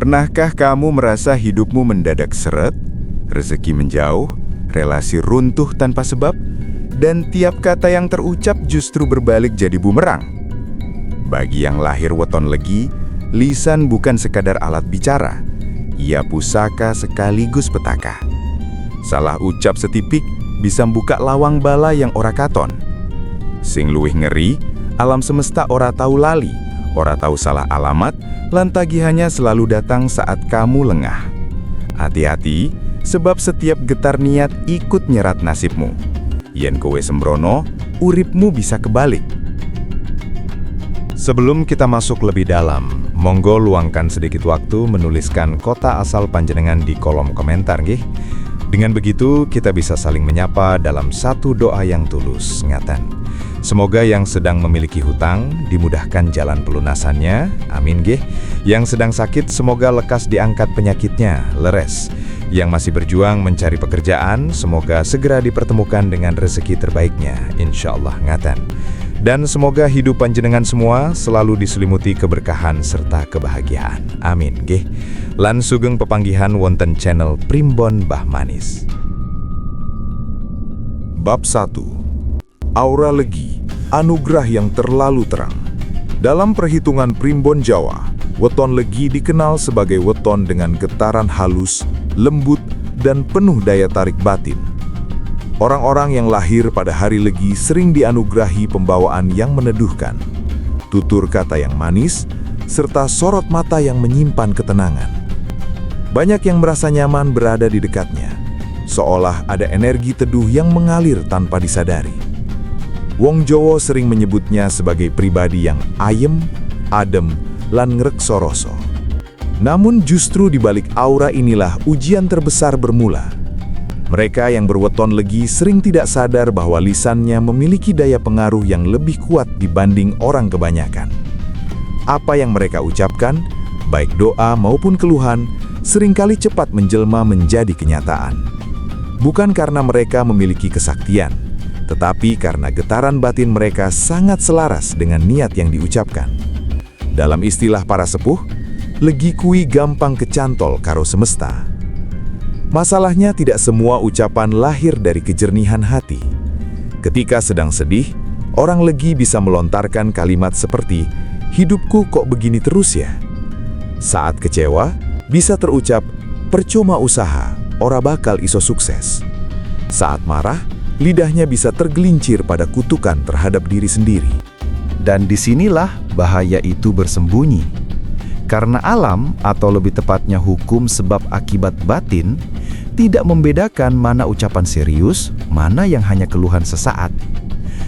Pernahkah kamu merasa hidupmu mendadak seret, rezeki menjauh, relasi runtuh tanpa sebab, dan tiap kata yang terucap justru berbalik jadi bumerang? Bagi yang lahir weton legi, lisan bukan sekadar alat bicara, ia pusaka sekaligus petaka. Salah ucap setipik bisa membuka lawang bala yang ora katon. Sing luwih ngeri, alam semesta ora tahu lali, ora tahu salah alamat, lan tagihannya selalu datang saat kamu lengah. Hati-hati, sebab setiap getar niat ikut nyerat nasibmu. Yen kowe sembrono, uripmu bisa kebalik. Sebelum kita masuk lebih dalam, monggo luangkan sedikit waktu menuliskan kota asal panjenengan di kolom komentar, nggih. Dengan begitu, kita bisa saling menyapa dalam satu doa yang tulus, ngaten. Semoga yang sedang memiliki hutang dimudahkan jalan pelunasannya, amin nggih. Yang sedang sakit semoga lekas diangkat penyakitnya, leres. Yang masih berjuang mencari pekerjaan, semoga segera dipertemukan dengan rezeki terbaiknya, insyaallah ngaten. Dan semoga hidup panjenengan semua selalu diselimuti keberkahan serta kebahagiaan, amin nggih. Lan sugeng pepanggihan wonten channel Primbon Mbah Manis. Bab 1. Aura legi, anugerah yang terlalu terang. Dalam perhitungan primbon Jawa, weton legi dikenal sebagai weton dengan getaran halus, lembut, dan penuh daya tarik batin. Orang-orang yang lahir pada hari legi sering dianugerahi pembawaan yang meneduhkan, tutur kata yang manis, serta sorot mata yang menyimpan ketenangan. Banyak yang merasa nyaman berada di dekatnya, seolah ada energi teduh yang mengalir tanpa disadari. Wong Jowo sering menyebutnya sebagai pribadi yang ayem, adem, lan ngrekso rasa. Namun justru di balik aura inilah ujian terbesar bermula. Mereka yang berweton legi sering tidak sadar bahwa lisannya memiliki daya pengaruh yang lebih kuat dibanding orang kebanyakan. Apa yang mereka ucapkan, baik doa maupun keluhan, seringkali cepat menjelma menjadi kenyataan. Bukan karena mereka memiliki kesaktian, tetapi karena getaran batin mereka sangat selaras dengan niat yang diucapkan. Dalam istilah para sepuh, legi kui gampang kecantol karo semesta. Masalahnya tidak semua ucapan lahir dari kejernihan hati. Ketika sedang sedih, orang legi bisa melontarkan kalimat seperti, "Hidupku kok begini terus ya?" Saat kecewa, bisa terucap, "Percuma usaha, ora bakal iso sukses." Saat marah, lidahnya bisa tergelincir pada kutukan terhadap diri sendiri. Dan disinilah bahaya itu bersembunyi. Karena alam, atau lebih tepatnya hukum sebab akibat batin, tidak membedakan mana ucapan serius, mana yang hanya keluhan sesaat.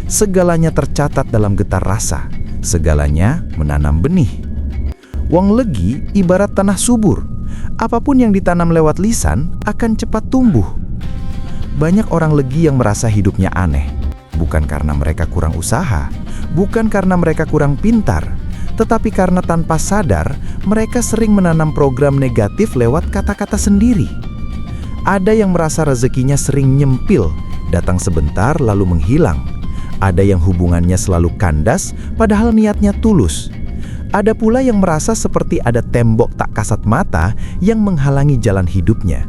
Segalanya tercatat dalam getar rasa, segalanya menanam benih. Wong legi ibarat tanah subur, apapun yang ditanam lewat lisan akan cepat tumbuh. Banyak orang legi yang merasa hidupnya aneh, bukan karena mereka kurang usaha, bukan karena mereka kurang pintar, tetapi karena tanpa sadar mereka sering menanam program negatif lewat kata-kata sendiri. Ada yang merasa rezekinya sering nyempil, datang sebentar lalu menghilang. Ada yang hubungannya selalu kandas, padahal niatnya tulus. Ada pula yang merasa seperti ada tembok tak kasat mata yang menghalangi jalan hidupnya.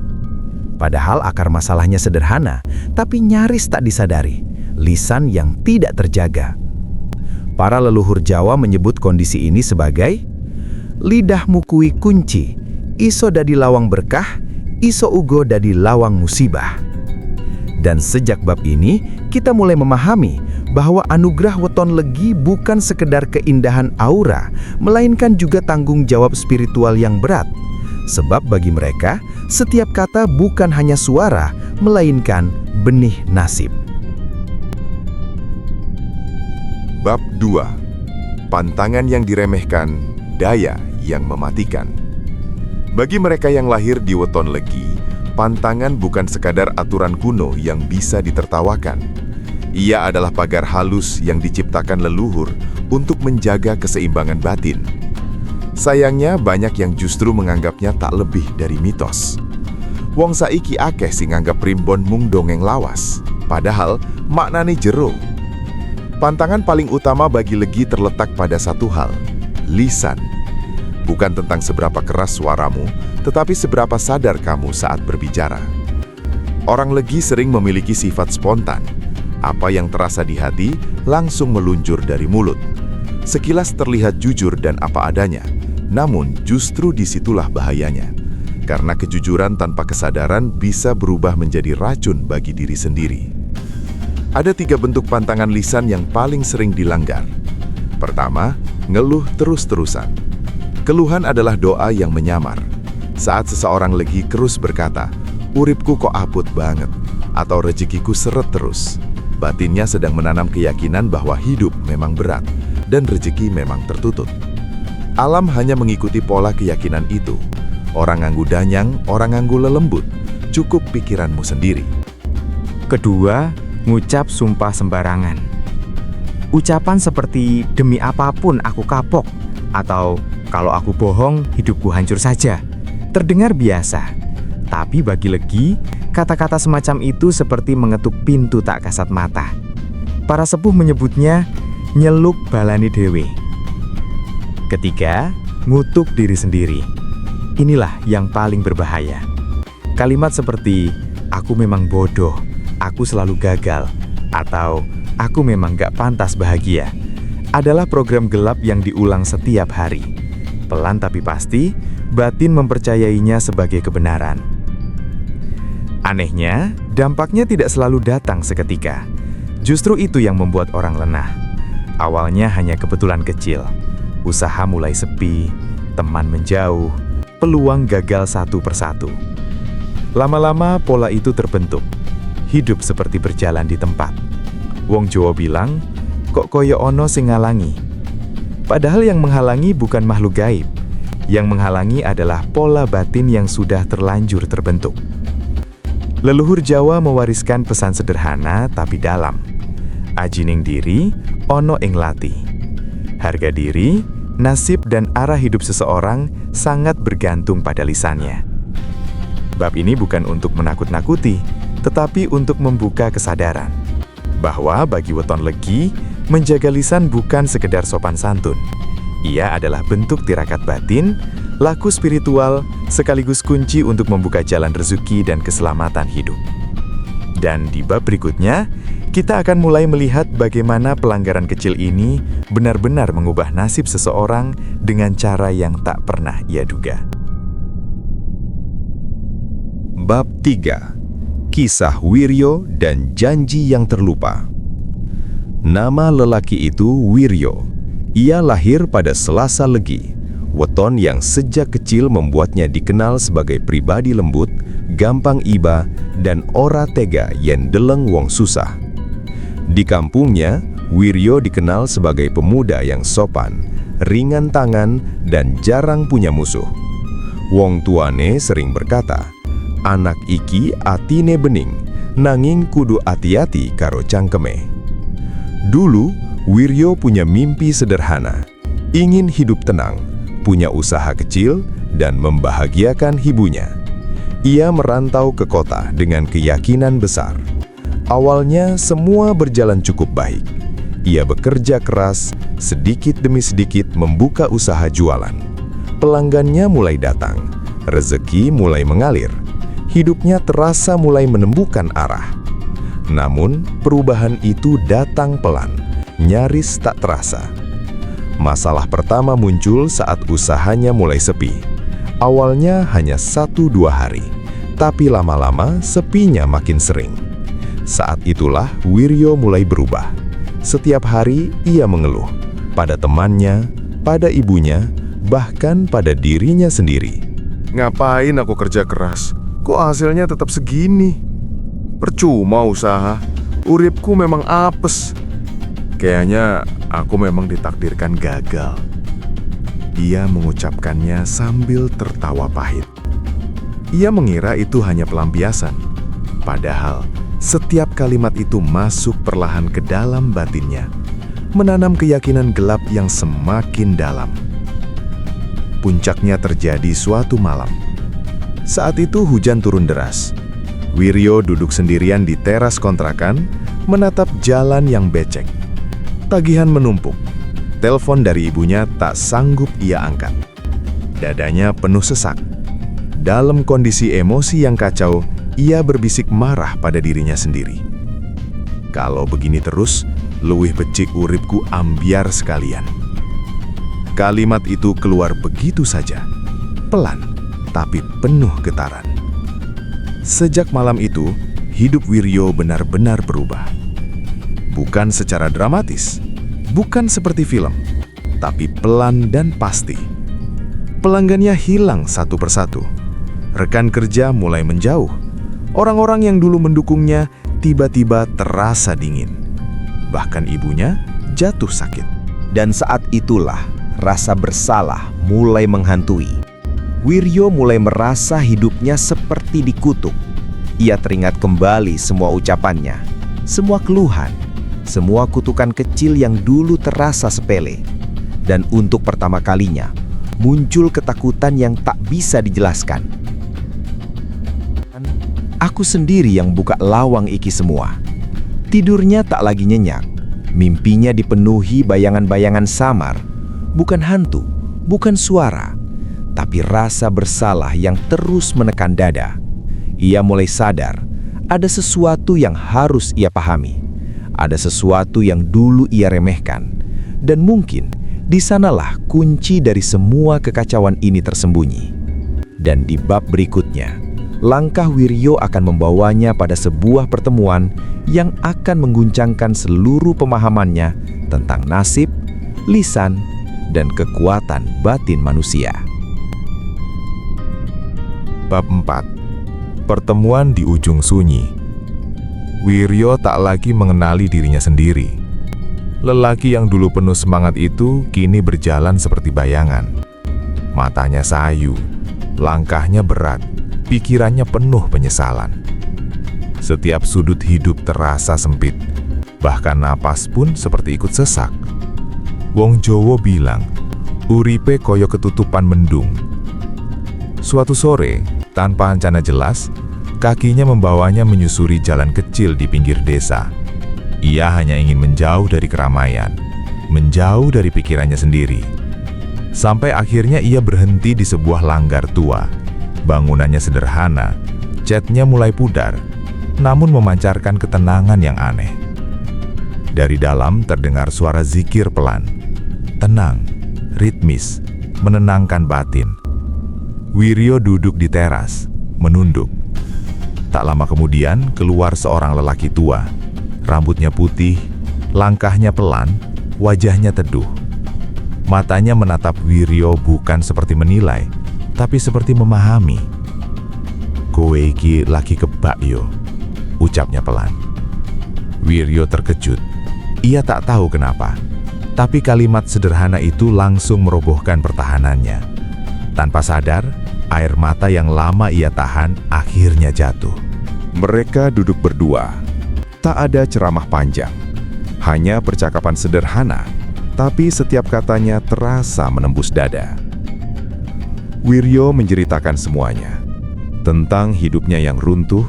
Padahal akar masalahnya sederhana, tapi nyaris tak disadari, lisan yang tidak terjaga. Para leluhur Jawa menyebut kondisi ini sebagai lidahmu kui kunci, iso dadi lawang berkah, iso ugo dadi lawang musibah. Dan sejak bab ini, kita mulai memahami bahwa anugerah weton legi bukan sekedar keindahan aura, melainkan juga tanggung jawab spiritual yang berat. Sebab bagi mereka, setiap kata bukan hanya suara, melainkan benih nasib. Bab 2. Pantangan yang diremehkan, daya yang mematikan. Bagi mereka yang lahir di weton legi, pantangan bukan sekadar aturan kuno yang bisa ditertawakan. Ia adalah pagar halus yang diciptakan leluhur untuk menjaga keseimbangan batin. Sayangnya banyak yang justru menganggapnya tak lebih dari mitos. Wong saiki akeh sing nganggap primbon mung dongeng lawas, padahal maknane jero. Pantangan paling utama bagi legi terletak pada satu hal, lisan. Bukan tentang seberapa keras suaramu, tetapi seberapa sadar kamu saat berbicara. Orang Legi sering memiliki sifat spontan. Apa yang terasa di hati langsung meluncur dari mulut. Sekilas terlihat jujur dan apa adanya, namun justru disitulah bahayanya. Karena kejujuran tanpa kesadaran bisa berubah menjadi racun bagi diri sendiri. Ada 3 bentuk pantangan lisan yang paling sering dilanggar. Pertama, ngeluh terus-terusan. Keluhan adalah doa yang menyamar. Saat seseorang Legi terus berkata, "Uripku kok aput banget," atau "rezekiku seret terus," batinnya sedang menanam keyakinan bahwa hidup memang berat dan rezeki memang tertutup. Alam hanya mengikuti pola keyakinan itu. Orang nganggu danyang, orang nganggu lelembut. Cukup pikiranmu sendiri. Kedua, ngucap sumpah sembarangan. Ucapan seperti "demi apapun aku kapok" atau "kalau aku bohong, hidupku hancur saja" terdengar biasa. Tapi bagi Legi, kata-kata semacam itu seperti mengetuk pintu tak kasat mata. Para sepuh menyebutnya nyeluk balani dewe. Ketiga, ngutuk diri sendiri. Inilah yang paling berbahaya. Kalimat seperti "aku memang bodoh, aku selalu gagal," atau "aku memang gak pantas bahagia" adalah program gelap yang diulang setiap hari. Pelan tapi pasti, batin mempercayainya sebagai kebenaran. Anehnya, dampaknya tidak selalu datang seketika. Justru itu yang membuat orang lengah. Awalnya hanya kebetulan kecil. Usaha mulai sepi, teman menjauh, peluang gagal satu persatu. Lama-lama pola itu terbentuk. Hidup seperti berjalan di tempat. Wong Jawa bilang, "Kok koyo ono sing ngalangi?" Padahal yang menghalangi bukan makhluk gaib. Yang menghalangi adalah pola batin yang sudah terlanjur terbentuk. Leluhur Jawa mewariskan pesan sederhana tapi dalam. Ajining diri, ono ing lati. Harga diri, nasib dan arah hidup seseorang sangat bergantung pada lisannya. Bab ini bukan untuk menakut-nakuti, tetapi untuk membuka kesadaran. Bahwa bagi weton Legi, menjaga lisan bukan sekedar sopan santun. Ia adalah bentuk tirakat batin, laku spiritual, sekaligus kunci untuk membuka jalan rezeki dan keselamatan hidup. Dan di bab berikutnya, kita akan mulai melihat bagaimana pelanggaran kecil ini benar-benar mengubah nasib seseorang dengan cara yang tak pernah ia duga. Bab 3. Kisah Wiryo dan janji yang terlupa. Nama lelaki itu Wiryo. Ia lahir pada Selasa Legi, weton yang sejak kecil membuatnya dikenal sebagai pribadi lembut, gampang iba, dan ora tega yen deleng wong susah. Di kampungnya, Wiryo dikenal sebagai pemuda yang sopan, ringan tangan, dan jarang punya musuh. Wong tuane sering berkata, "Anak iki atine bening, nanging kudu ati-ati karo cangkeme." Dulu, Wiryo punya mimpi sederhana, ingin hidup tenang, punya usaha kecil, dan membahagiakan ibunya. Ia merantau ke kota dengan keyakinan besar. Awalnya semua berjalan cukup baik. Ia bekerja keras, sedikit demi sedikit membuka usaha jualan. Pelanggannya mulai datang, rezeki mulai mengalir. Hidupnya terasa mulai menemukan arah. Namun, perubahan itu datang pelan, nyaris tak terasa. Masalah pertama muncul saat usahanya mulai sepi. Awalnya hanya 1-2 hari, tapi lama-lama sepinya makin sering. Saat itulah Wiryo mulai berubah. Setiap hari ia mengeluh, pada temannya, pada ibunya, bahkan pada dirinya sendiri. Ngapain aku kerja keras? Kok hasilnya tetap segini? Percuma usaha, uripku memang apes. Kayaknya aku memang ditakdirkan gagal. Ia mengucapkannya sambil tertawa pahit. Ia mengira itu hanya pelampiasan. Padahal, setiap kalimat itu masuk perlahan ke dalam batinnya, menanam keyakinan gelap yang semakin dalam. Puncaknya terjadi suatu malam. Saat itu hujan turun deras. Wiryo duduk sendirian di teras kontrakan, menatap jalan yang becek. Tagihan menumpuk. Telepon dari ibunya tak sanggup ia angkat. Dadanya penuh sesak. Dalam kondisi emosi yang kacau, ia berbisik marah pada dirinya sendiri. Kalau begini terus, luwih becik uripku ambiar sekalian. Kalimat itu keluar begitu saja, pelan, tapi penuh getaran. Sejak malam itu, hidup Wiryo benar-benar berubah. Bukan secara dramatis, bukan seperti film, tapi pelan dan pasti. Pelanggannya hilang satu persatu. Rekan kerja mulai menjauh. Orang-orang yang dulu mendukungnya tiba-tiba terasa dingin. Bahkan ibunya jatuh sakit. Dan saat itulah rasa bersalah mulai menghantui. Wiryo mulai merasa hidupnya seperti dikutuk. Ia teringat kembali semua ucapannya, semua keluhan, semua kutukan kecil yang dulu terasa sepele. Dan untuk pertama kalinya, muncul ketakutan yang tak bisa dijelaskan. Aku sendiri yang buka lawang iki semua. Tidurnya tak lagi nyenyak. Mimpinya dipenuhi bayangan-bayangan samar. Bukan hantu, bukan suara, tapi rasa bersalah yang terus menekan dada. Ia mulai sadar, ada sesuatu yang harus ia pahami. Ada sesuatu yang dulu ia remehkan. Dan mungkin di sanalah kunci dari semua kekacauan ini tersembunyi. Dan di bab berikutnya, langkah Wiryo akan membawanya pada sebuah pertemuan yang akan mengguncangkan seluruh pemahamannya tentang nasib, lisan, dan kekuatan batin manusia. Bab 4. Pertemuan di ujung sunyi. Wiryo tak lagi mengenali dirinya sendiri. Lelaki yang dulu penuh semangat itu kini berjalan seperti bayangan. Matanya sayu, langkahnya berat, pikirannya penuh penyesalan. Setiap sudut hidup terasa sempit, bahkan napas pun seperti ikut sesak. Wong Jowo bilang, uripe koyo ketutupan mendung. Suatu sore, tanpa rencana jelas, kakinya membawanya menyusuri jalan kecil di pinggir desa. Ia hanya ingin menjauh dari keramaian, menjauh dari pikirannya sendiri. Sampai akhirnya ia berhenti di sebuah langgar tua. Bangunannya sederhana, catnya mulai pudar, namun memancarkan ketenangan yang aneh. Dari dalam terdengar suara zikir pelan, tenang, ritmis, menenangkan batin. Wiryo duduk di teras, menunduk. Tak lama kemudian keluar seorang lelaki tua. Rambutnya putih, langkahnya pelan, wajahnya teduh. Matanya menatap Wiryo bukan seperti menilai, tapi seperti memahami. "Kowe iki lagi kebak yo," ucapnya pelan. Wiryo terkejut. Ia tak tahu kenapa, tapi kalimat sederhana itu langsung merobohkan pertahanannya. Tanpa sadar, air mata yang lama ia tahan akhirnya jatuh. Mereka duduk berdua. Tak ada ceramah panjang, hanya percakapan sederhana, tapi setiap katanya terasa menembus dada. Wiryo menceritakan semuanya, tentang hidupnya yang runtuh,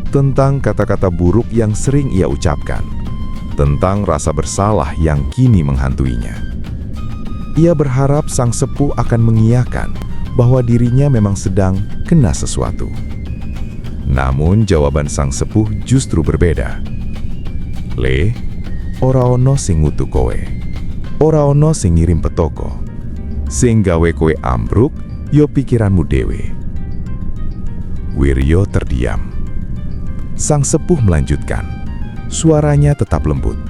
tentang kata-kata buruk yang sering ia ucapkan, tentang rasa bersalah yang kini menghantuinya. Ia berharap sang sepuh akan mengiyakan bahwa dirinya memang sedang kena sesuatu. Namun jawaban sang sepuh justru berbeda. "Le, ora ono sing ngutu kowe. Ora ono sing ngirim petoko. Sing gawe kowe ambruk, yo pikiranmu dewe." Wiryo terdiam. Sang sepuh melanjutkan. Suaranya tetap lembut.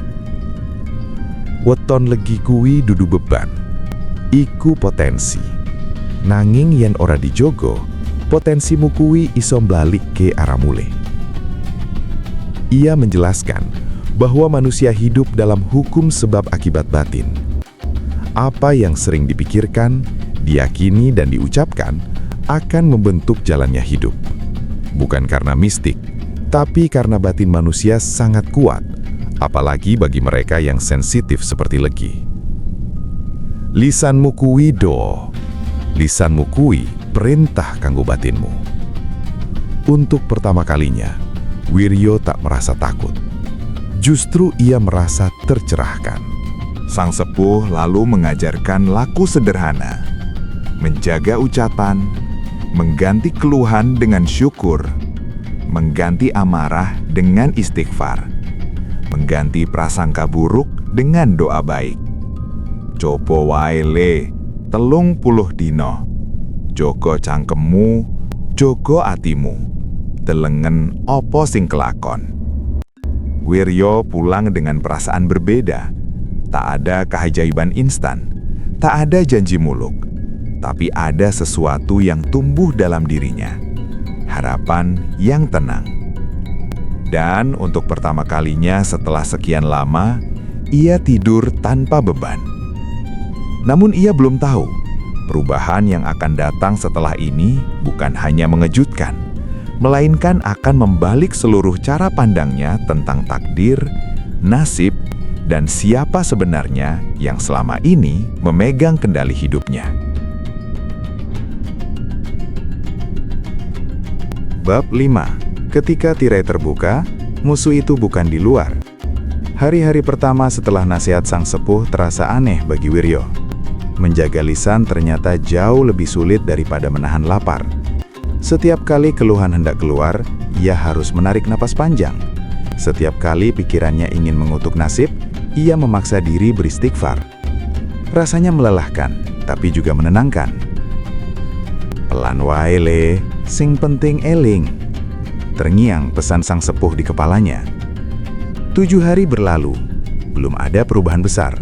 "Weton legi kuwi dudu beban. Iku potensi. Nanging yen ora dijogo, potensimu kuwi iso mbalik ke arah mule." Ia menjelaskan bahwa manusia hidup dalam hukum sebab akibat batin. Apa yang sering dipikirkan, diyakini dan diucapkan akan membentuk jalannya hidup. Bukan karena mistik, tapi karena batin manusia sangat kuat, apalagi bagi mereka yang sensitif seperti Legi. "Lisanmu kuwi do, lisanmu kuwi perintah kanggo batinmu." Untuk pertama kalinya, Wiryo tak merasa takut. Justru ia merasa tercerahkan. Sang sepuh lalu mengajarkan laku sederhana. menjaga ucapan, mengganti keluhan dengan syukur, mengganti amarah dengan istighfar, mengganti prasangka buruk dengan doa baik. Coba wae le, 30 dino. Jogo cangkemmu, jogo atimu. Delengen opo sing kelakon. Wiryo pulang dengan perasaan berbeda. Tak ada keajaiban instan, tak ada janji muluk, tapi ada sesuatu yang tumbuh dalam dirinya. Harapan yang tenang. Dan untuk pertama kalinya setelah sekian lama, ia tidur tanpa beban. Namun ia belum tahu, perubahan yang akan datang setelah ini bukan hanya mengejutkan, melainkan akan membalik seluruh cara pandangnya tentang takdir, nasib, dan siapa sebenarnya yang selama ini memegang kendali hidupnya. Bab 5. Ketika tirai terbuka, musuh itu bukan di luar. Hari-hari pertama setelah nasihat sang sepuh terasa aneh bagi Wiryo. Menjaga lisan ternyata jauh lebih sulit daripada menahan lapar. Setiap kali keluhan hendak keluar, ia harus menarik napas panjang. Setiap kali pikirannya ingin mengutuk nasib, ia memaksa diri beristighfar. Rasanya melelahkan, tapi juga menenangkan. Pelan wae le, sing penting eling. Terngiang pesan sang sepuh di kepalanya. 7 hari berlalu, belum ada perubahan besar.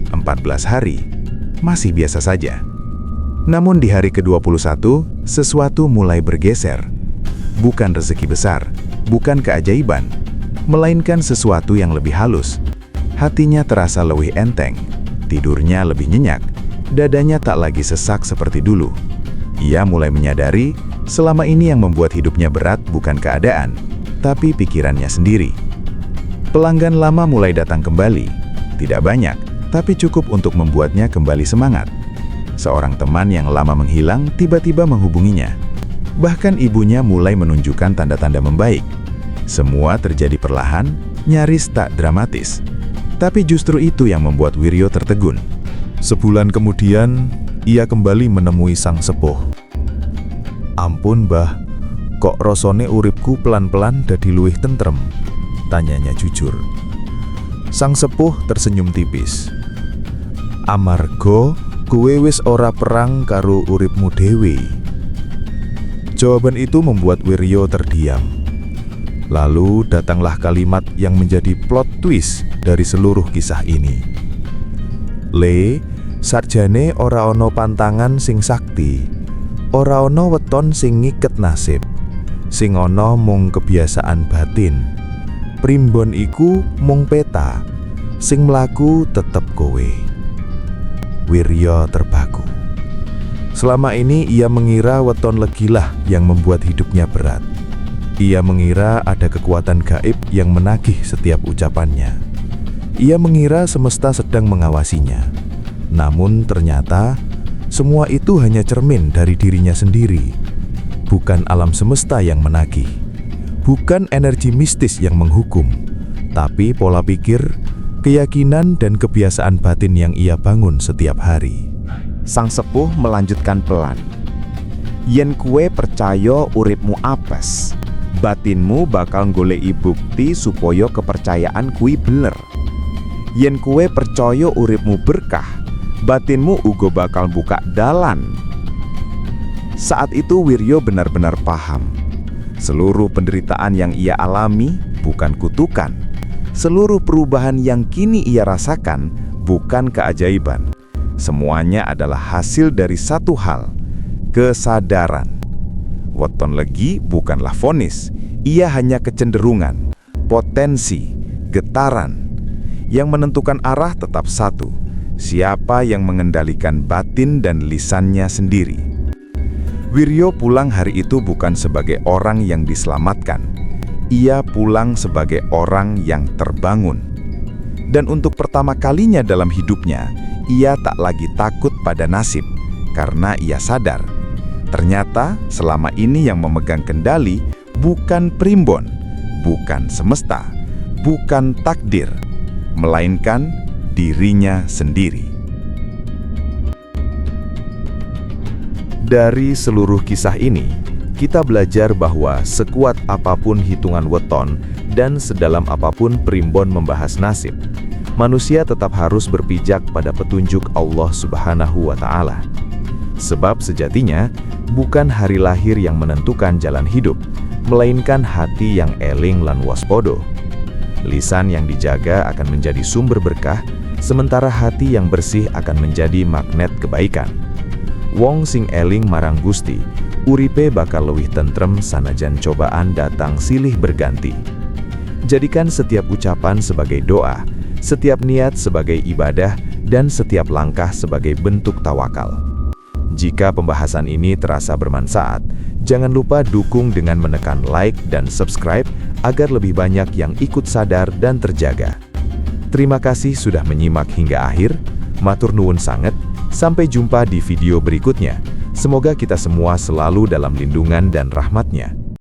14 hari, masih biasa saja. Namun di hari ke-21, sesuatu mulai bergeser. Bukan rezeki besar, bukan keajaiban, melainkan sesuatu yang lebih halus. Hatinya terasa lebih enteng, tidurnya lebih nyenyak, dadanya tak lagi sesak seperti dulu. Ia mulai menyadari, selama ini yang membuat hidupnya berat bukan keadaan, tapi pikirannya sendiri. Pelanggan lama mulai datang kembali, tidak banyak, tapi cukup untuk membuatnya kembali semangat. Seorang teman yang lama menghilang tiba-tiba menghubunginya. Bahkan ibunya mulai menunjukkan tanda-tanda membaik. Semua terjadi perlahan, nyaris tak dramatis. Tapi justru itu yang membuat Wiryo tertegun. Sebulan kemudian, ia kembali menemui sang sepuh. "Ampun, Mbah, kok rasane uripku pelan-pelan dadi luwih tentrem?" tanyanya jujur. Sang sepuh tersenyum tipis. "Amarga kowe wis ora perang karo uripmu dhewe." Jawaban itu membuat Wiryo terdiam. Lalu datanglah kalimat yang menjadi plot twist dari seluruh kisah ini. "Le, sarjane ora ana pantangan sing sakti, ora ana weton sing ngiket nasib, sing ana mung kebiasaan batin. Primbon iku mung peta, sing mlaku tetep kowe." Wiryo terpaku. Selama ini ia mengira weton legilah yang membuat hidupnya berat. Ia mengira ada kekuatan gaib yang menagih setiap ucapannya. Ia mengira semesta sedang mengawasinya. Namun ternyata semua itu hanya cermin dari dirinya sendiri. Bukan alam semesta yang menagih. Bukan energi mistis yang menghukum. Tapi pola pikir, keyakinan dan kebiasaan batin yang ia bangun setiap hari. Sang sepuh melanjutkan pelan. "Yen kue percaya uripmu apes, batinmu bakal nggoleki bukti supaya kepercayaan kui bener. Yen kue percaya uripmu berkah, batinmu uga bakal buka dalan." Saat itu Wiryo benar-benar paham. Seluruh penderitaan yang ia alami bukan kutukan. Seluruh perubahan yang kini ia rasakan bukan keajaiban. Semuanya adalah hasil dari satu hal, kesadaran. Weton legi bukanlah vonis, ia hanya kecenderungan, potensi, getaran. Yang menentukan arah tetap satu, siapa yang mengendalikan batin dan lisannya sendiri. Wiryo pulang hari itu bukan sebagai orang yang diselamatkan, ia pulang sebagai orang yang terbangun. Dan untuk pertama kalinya dalam hidupnya, ia tak lagi takut pada nasib, karena ia sadar. Ternyata selama ini yang memegang kendali bukan primbon, bukan semesta, bukan takdir, melainkan dirinya sendiri. Dari seluruh kisah ini, kita belajar bahwa sekuat apapun hitungan weton dan sedalam apapun primbon membahas nasib, manusia tetap harus berpijak pada petunjuk Allah Subhanahu wa Ta'ala. Sebab sejatinya, bukan hari lahir yang menentukan jalan hidup, melainkan hati yang eling lan waspodo. Lisan yang dijaga akan menjadi sumber berkah, sementara hati yang bersih akan menjadi magnet kebaikan. Wong sing eling marang Gusti, uripe bakal leuwih tentrem sanajan cobaan datang silih berganti. Jadikan setiap ucapan sebagai doa, setiap niat sebagai ibadah, dan setiap langkah sebagai bentuk tawakal. Jika pembahasan ini terasa bermanfaat, jangan lupa dukung dengan menekan like dan subscribe agar lebih banyak yang ikut sadar dan terjaga. Terima kasih sudah menyimak hingga akhir. Matur nuwun sanget. Sampai jumpa di video berikutnya. Semoga kita semua selalu dalam lindungan dan rahmat-Nya.